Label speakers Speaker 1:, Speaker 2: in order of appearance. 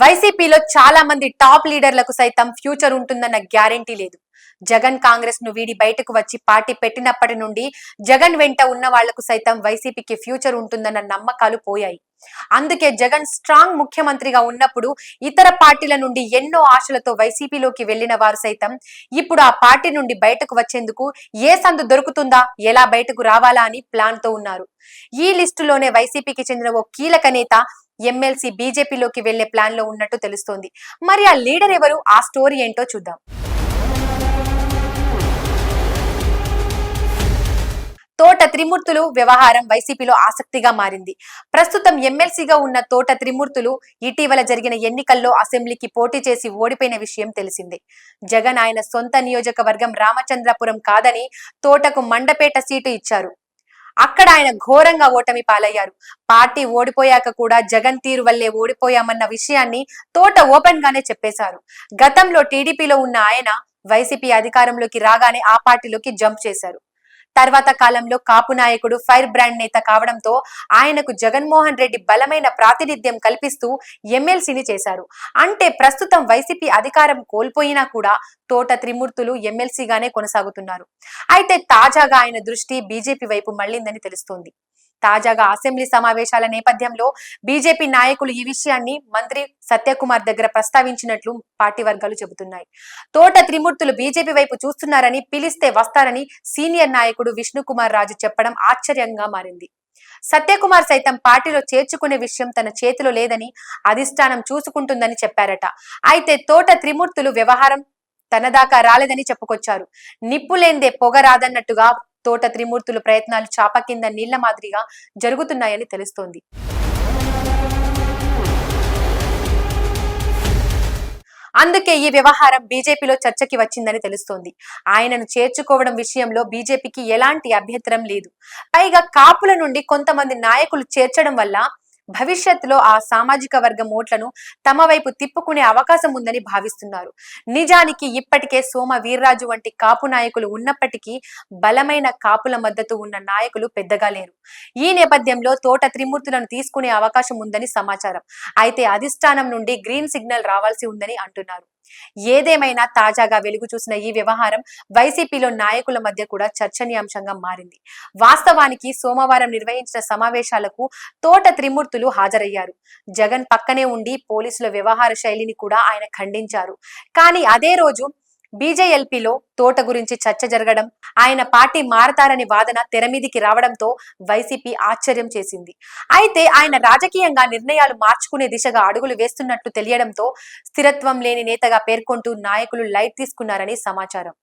Speaker 1: వైసీపీలో చాలా మంది టాప్ లీడర్లకు సైతం ఫ్యూచర్ ఉంటుందన్న గ్యారెంటీ లేదు. జగన్ కాంగ్రెస్ ను వీడి బయటకు వచ్చి పార్టీ పెట్టినప్పటి నుండి జగన్ వెంట ఉన్న వాళ్లకు సైతం వైసీపీకి ఫ్యూచర్ ఉంటుందన్న నమ్మకాలు పోయాయి. అందుకే జగన్ స్ట్రాంగ్ ముఖ్యమంత్రిగా ఉన్నప్పుడు ఇతర పార్టీల నుండి ఎన్నో ఆశలతో వైసీపీలోకి వెళ్లిన వారు సైతం ఇప్పుడు ఆ పార్టీ నుండి బయటకు వచ్చేందుకు ఏ సందు దొరుకుతుందా, ఎలా బయటకు రావాలా అని ప్లాన్ తో ఉన్నారు. ఈ లిస్టులోనే వైసీపీకి చెందిన ఓ కీలక నేత ఎమ్మెల్సీ బీజేపీలోకి వెళ్లే ప్లాన్ లో ఉన్నట్టు తెలుస్తోంది. మరి ఆ లీడర్ ఎవరు, ఆ స్టోరీ ఏంటో చూద్దాం. తోట త్రిమూర్తులు వ్యవహారం వైసీపీలో ఆసక్తిగా మారింది. ప్రస్తుతం ఎమ్మెల్సీగా ఉన్న తోట త్రిమూర్తులు ఇటీవల జరిగిన ఎన్నికల్లో అసెంబ్లీకి పోటీ చేసి ఓడిపోయిన విషయం తెలిసిందే. జగన్ ఆయన సొంత నియోజకవర్గం రామచంద్రపురం కాదని తోటకు మండపేట సీటు ఇచ్చారు. అక్కడ ఆయన ఘోరంగా ఓటమి పాలయ్యారు. పార్టీ ఓడిపోయాక కూడా జగన్ తీరు వల్లే ఓడిపోయామన్న విషయాన్ని తోట ఓపెన్ గానే చెప్పేశారు. గతంలో టీడీపీలో ఉన్న ఆయన వైసీపీ అధికారంలోకి రాగానే ఆ పార్టీలోకి జంప్ చేశారు. తర్వాత కాలంలో కాపు నాయకుడు, ఫైర్ బ్రాండ్ నేత కావడంతో ఆయనకు జగన్మోహన్ రెడ్డి బలమైన ప్రాతినిధ్యం కల్పిస్తూ ఎమ్మెల్సీని చేశారు. అంటే ప్రస్తుతం వైసీపీ అధికారం కోల్పోయినా కూడా తోట త్రిమూర్తులు ఎమ్మెల్సీగానే కొనసాగుతున్నారు. అయితే తాజాగా ఆయన దృష్టి బీజేపీ వైపు మళ్లిందని తెలుస్తోంది. తాజాగా అసెంబ్లీ సమావేశాల నేపథ్యంలో బీజేపీ నాయకులు ఈ విషయాన్ని మంత్రి సత్యకుమార్ దగ్గర ప్రస్తావించినట్లు పార్టీ వర్గాలు చెబుతున్నాయి. తోట త్రిమూర్తులు బీజేపీ వైపు చూస్తున్నారని, పిలిస్తే వస్తారని సీనియర్ నాయకుడు విష్ణుకుమార్ రాజు చెప్పడం ఆశ్చర్యంగా మారింది. సత్యకుమార్ సైతం పార్టీలో చేర్చుకునే విషయం తన చేతిలో లేదని, అధిష్టానం చూసుకుంటుందని చెప్పారట. అయితే తోట త్రిమూర్తులు వ్యవహారం తన దాకా రాలేదని చెప్పుకొచ్చారు. నిప్పు లేందే పొగ రాదన్నట్టుగా తోట త్రిమూర్తులు ప్రయత్నాలు చాప కింద నీళ్ల మాదిరిగా జరుగుతున్నాయని తెలుస్తోంది. అందుకే ఈ వ్యవహారం బీజేపీలో చర్చకి వచ్చిందని తెలుస్తోంది. ఆయనను చేర్చుకోవడం విషయంలో బీజేపీకి ఎలాంటి అభ్యంతరం లేదు. పైగా కాపుల నుండి కొంతమంది నాయకులు చేర్చడం వల్ల భవిష్యత్తులో ఆ సామాజిక వర్గం ఓట్లను తమ వైపు తిప్పుకునే అవకాశం ఉందని భావిస్తున్నారు. నిజానికి ఇప్పటికే సోమ వీర్రాజు వంటి కాపు నాయకులు ఉన్నప్పటికీ బలమైన కాపుల మద్దతు ఉన్న నాయకులు పెద్దగా లేరు. ఈ నేపథ్యంలో తోట త్రిమూర్తులను తీసుకునే అవకాశం ఉందని సమాచారం. అయితే అధిష్టానం నుండి గ్రీన్ సిగ్నల్ రావాల్సి ఉందని అంటున్నారు. ఏదేమైనా తాజాగా వెలుగు చూసిన ఈ వ్యవహారం వైసీపీలో నాయకుల మధ్య కూడా చర్చనీయాంశంగా మారింది. వాస్తవానికి సోమవారం నిర్వహించిన సమావేశాలకు తోట త్రిమూర్తులు హాజరయ్యారు. జగన్ పక్కనే ఉండి పోలీసుల వ్యవహార శైలిని కూడా ఆయన ఖండించారు. కానీ అదే రోజు బీజేఎల్పీలో తోట గురించి చర్చ జరగడం, ఆయన పార్టీ మారతారని వాదన తెరమీదికి రావడంతో వైసీపీ ఆశ్చర్యం చేసింది. అయితే ఆయన రాజకీయంగా నిర్ణయాలు మార్చుకునే దిశగా అడుగులు వేస్తున్నట్లు తెలియడంతో స్థిరత్వం లేని నేతగా పేర్కొంటూ నాయకులు లైట్ తీసుకున్నారని సమాచారం.